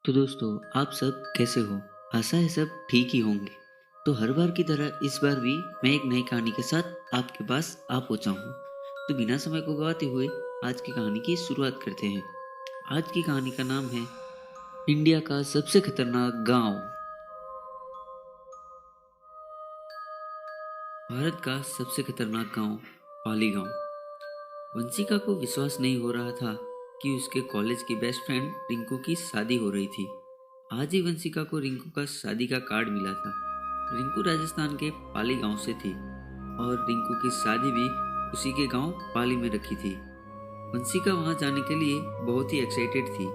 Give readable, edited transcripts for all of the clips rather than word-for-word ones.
तो दोस्तों, आप सब कैसे हो? आशा है सब ठीक ही होंगे। तो हर बार की तरह इस बार भी मैं एक नई कहानी के साथ आपके पास आ पहुंचा हूँ। तो बिना समय को गवाते हुए आज की कहानी की शुरुआत करते हैं। आज की कहानी का नाम है इंडिया का सबसे खतरनाक गांव। भारत का सबसे खतरनाक गांव, पाली गांव। वंशिका को विश्वास नहीं हो रहा था कि उसके कॉलेज की बेस्ट फ्रेंड रिंकू की शादी हो रही थी। आज ही वंशिका को रिंकू का शादी का कार्ड मिला था। रिंकू राजस्थान के पाली गांव से थी और रिंकू की शादी भी उसी के गांव पाली में रखी थी। वंशिका वहां जाने के लिए बहुत ही एक्साइटेड थी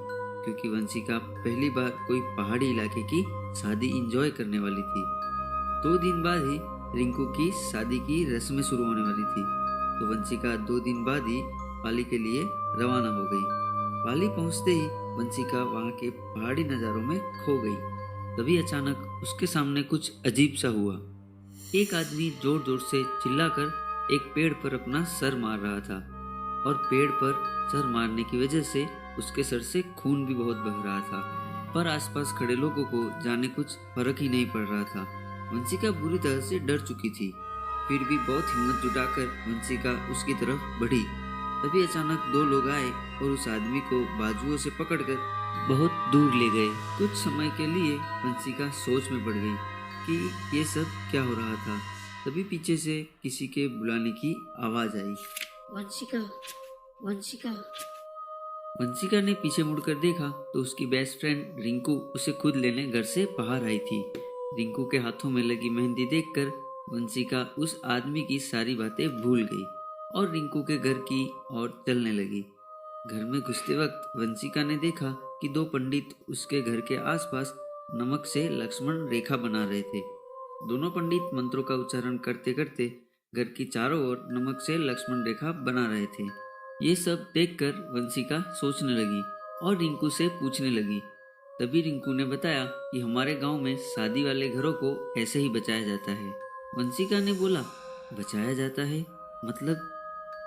क्योंकि वंशिका पहली बार कोई पहाड़ी इलाके की शादी एंजॉय करने वाली थी। 2 दिन बाद ही रिंकू की शादी की रस्में शुरू होने वाली थी। तो वंशिका 2 दिन बाद ही पाली के लिए रवाना हो गई। पाली पहुंचते ही वंशिका वहां के पहाड़ी नज़ारों में खो गई। तभी अचानक उसके सामने कुछ अजीब सा हुआ। एक आदमी जोर जोर से चिल्लाकर एक पेड़ पर अपना सर मार रहा था और पेड़ पर सर मारने की वजह से उसके सर से खून भी बहुत बह रहा था। पर आसपास खड़े लोगों को जाने कुछ फर्क ही नहीं पड़ रहा था। वंशिका बुरी तरह से डर चुकी थी, फिर भी बहुत हिम्मत जुटाकर वंशिका उसकी तरफ बढ़ी। तभी अचानक 2 लोग आए और उस आदमी को बाजुओं से पकड़कर बहुत दूर ले गए। कुछ समय के लिए वंशिका सोच में पड़ गई कि ये सब क्या हो रहा था। तभी पीछे से किसी के बुलाने की आवाज आई। वंशिका, वंशिका। वंशिका ने पीछे मुड़कर देखा तो उसकी बेस्ट फ्रेंड रिंकू उसे खुद लेने घर से बाहर आई थी। रिंकू के हाथों में लगी मेहंदी देखकर वंशिका उस आदमी की सारी बातें भूल गई और रिंकू के घर की ओर चलने लगी। घर में घुसते वक्त वंशिका ने देखा कि 2 पंडित उसके घर के आसपास नमक से लक्ष्मण रेखा बना रहे थे। दोनों पंडित मंत्रों का उच्चारण करते करते घर की चारों ओर नमक से लक्ष्मण रेखा बना रहे थे। ये सब देखकर वंशिका सोचने लगी और रिंकू से पूछने लगी। तभी रिंकू ने बताया कि हमारे गांव में शादी वाले घरों को ऐसे ही बचाया जाता है। वंशिका ने बोला, बचाया जाता है मतलब?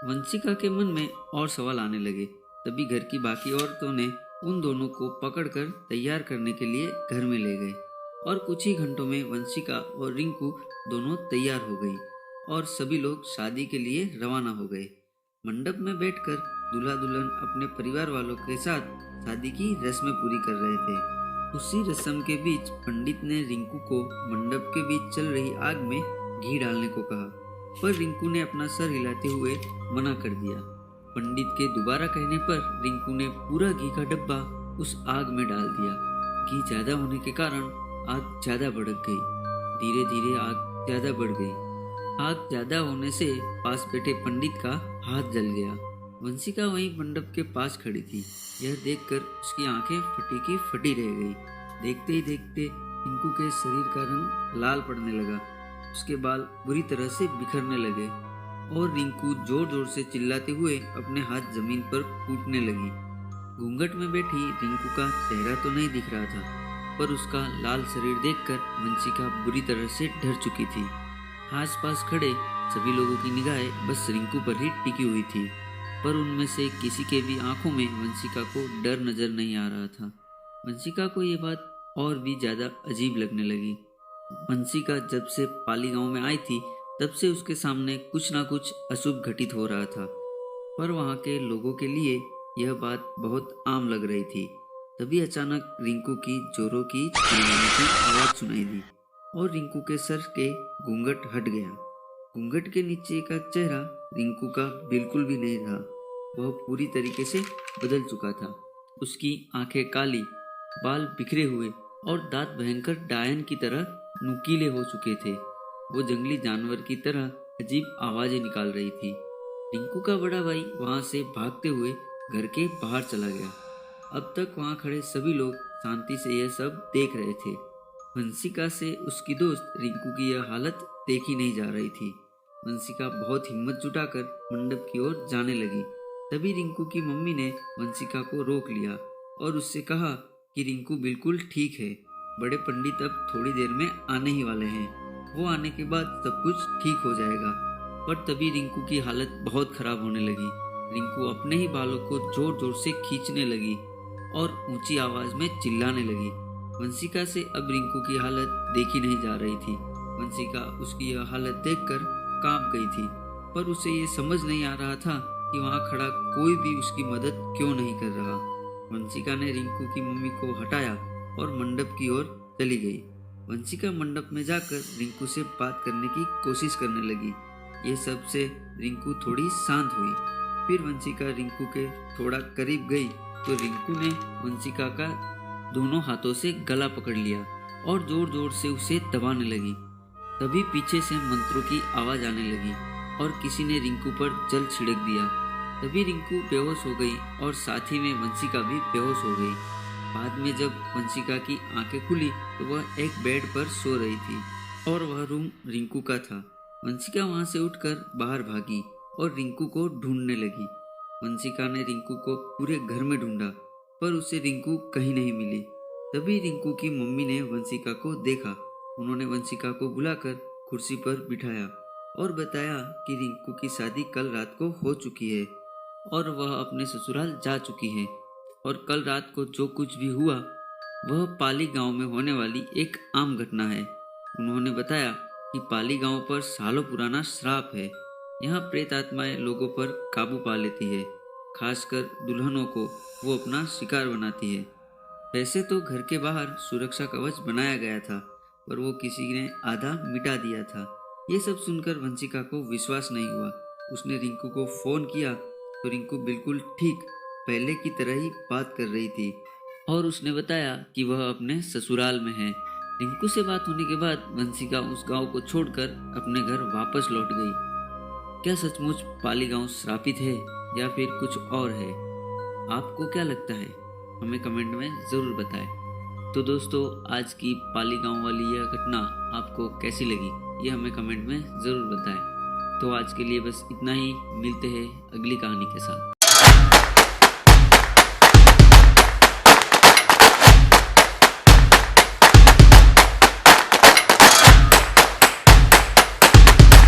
वंशिका के मन में और सवाल आने लगे। तभी घर की बाकी औरतों ने उन दोनों को पकड़कर तैयार करने के लिए घर में ले गए और कुछ ही घंटों में वंशिका और रिंकू दोनों तैयार हो गई और सभी लोग शादी के लिए रवाना हो गए। मंडप में बैठकर दूल्हा दुल्हन अपने परिवार वालों के साथ शादी की रस्में पूरी कर रहे थे। उसी रस्म के बीच पंडित ने रिंकू को मंडप के बीच चल रही आग में घी डालने को कहा, पर रिंकू ने अपना सर हिलाते हुए मना कर दिया। पंडित के दोबारा कहने पर रिंकू ने पूरा घी का डब्बा उस आग में डाल दिया। घी ज्यादा होने के कारण आग ज्यादा भड़क गई। धीरे धीरे आग ज्यादा बढ़ गई। आग ज्यादा होने से पास बैठे पंडित का हाथ जल गया। वंशिका वहीं मंडप के पास खड़ी थी। यह देखकर उसकी आंखें फटी की फटी रह गई। देखते ही देखते रिंकू के शरीर का रंग लाल पड़ने लगा। उसके बाल बुरी तरह से बिखरने लगे और रिंकू जोर जोर से चिल्लाते हुए अपने हाथ जमीन पर कूटने लगी। घूंघट में बैठी रिंकू का चेहरा तो नहीं दिख रहा था, पर उसका लाल शरीर देखकर वंशिका बुरी तरह से डर चुकी थी। आसपास खड़े सभी लोगों की निगाहें बस रिंकू पर ही टिकी हुई थी, पर उनमें से किसी के भी आंखों में वंशिका को डर नजर नहीं आ रहा था। वंशिका को ये बात और भी ज्यादा अजीब लगने लगी। वंशिका जब से पाली गांव में आई थी तब से उसके सामने कुछ ना कुछ अशुभ घटित हो रहा था, पर वहां के लोगों के लिए यह बात बहुत आम लग रही थी। तभी अचानक रिंकू की जोरों की चिल्लाने की आवाज सुनाई दी और रिंकू के सर के घूंघट हट गया। घूंघट के नीचे का चेहरा रिंकू का बिल्कुल भी नहीं था। वह पूरी तरीके से बदल चुका था। उसकी आंखें काली, बाल बिखरे हुए और दांत भयंकर डायन की तरह नुकीले हो चुके थे। वो जंगली जानवर की तरह अजीब आवाजें निकाल रही थी। रिंकू का बड़ा भाई वहां से भागते हुए घर के बाहर चला गया। अब तक वहां खड़े सभी लोग शांति से यह सब देख रहे थे। वंशिका से उसकी दोस्त रिंकू की यह हालत देखी नहीं जा रही थी। वंशिका बहुत हिम्मत जुटाकर मंडप की ओर जाने लगी। तभी रिंकू की मम्मी ने वंशिका को रोक लिया और उससे कहा कि रिंकू बिल्कुल ठीक है। बड़े पंडित अब थोड़ी देर में आने ही वाले हैं। वो आने के बाद सब कुछ ठीक हो जाएगा। पर तभी रिंकू की हालत बहुत खराब होने लगी। रिंकू अपने ही बालों को जोर जोर से खींचने लगी। और ऊंची आवाज में चिल्लाने लगी। वंशिका से अब रिंकू की हालत देखी नहीं जा रही थी। वंशिका उसकी यह हालत देखकर कांप गई थी, पर उसे ये समझ नहीं आ रहा था कि वहाँ खड़ा कोई भी उसकी मदद क्यों नहीं कर रहा। वंशिका ने रिंकू की मम्मी को हटाया और मंडप की ओर चली गई। वंशिका मंडप में जाकर रिंकू से बात करने की कोशिश करने लगी। ये सब से रिंकू थोड़ी शांत हुई। फिर वंशिका रिंकू के थोड़ा करीब गई तो रिंकू ने वंशिका का दोनों हाथों से गला पकड़ लिया और जोर जोर से उसे दबाने लगी। तभी पीछे से मंत्रों की आवाज आने लगी और किसी ने रिंकू पर जल छिड़क दिया। तभी रिंकू बेहोश हो गई और साथ ही में वंशिका भी बेहोश हो गई। बाद में जब वंशिका की आंखें खुली तो वह एक बेड पर सो रही थी और वह रूम रिंकू का था। वंशिका वहां से उठकर बाहर भागी और रिंकू को ढूंढने लगी। वंशिका ने रिंकू को पूरे घर में ढूंढा, पर उसे रिंकू कहीं नहीं मिली। तभी रिंकू की मम्मी ने वंशिका को देखा। उन्होंने वंशिका को बुलाकर कुर्सी पर बिठाया और बताया कि रिंकू की शादी कल रात को हो चुकी है और वह अपने ससुराल जा चुकी है, और कल रात को जो कुछ भी हुआ वह पाली गांव में होने वाली एक आम घटना है। उन्होंने बताया कि पाली गांव पर सालों पुराना श्राप है। यहाँ प्रेत आत्माएं लोगों पर काबू पा लेती है, खासकर दुल्हनों को वो अपना शिकार बनाती है। वैसे तो घर के बाहर सुरक्षा कवच बनाया गया था, पर वो किसी ने आधा मिटा दिया था। ये सब सुनकर वंशिका को विश्वास नहीं हुआ। उसने रिंकू को फोन किया तो रिंकू बिल्कुल ठीक पहले की तरह ही बात कर रही थी और उसने बताया कि वह अपने ससुराल में है। रिंकू से बात होने के बाद वंशिका उस गांव को छोड़कर अपने घर वापस लौट गई। क्या सचमुच पाली गांव श्रापित है या फिर कुछ और है? आपको क्या लगता है? हमें कमेंट में ज़रूर बताएं। तो दोस्तों, आज की पाली गांव वाली यह घटना आपको कैसी लगी ये हमें कमेंट में ज़रूर बताएं। तो आज के लिए बस इतना ही। मिलते हैं अगली कहानी के साथ।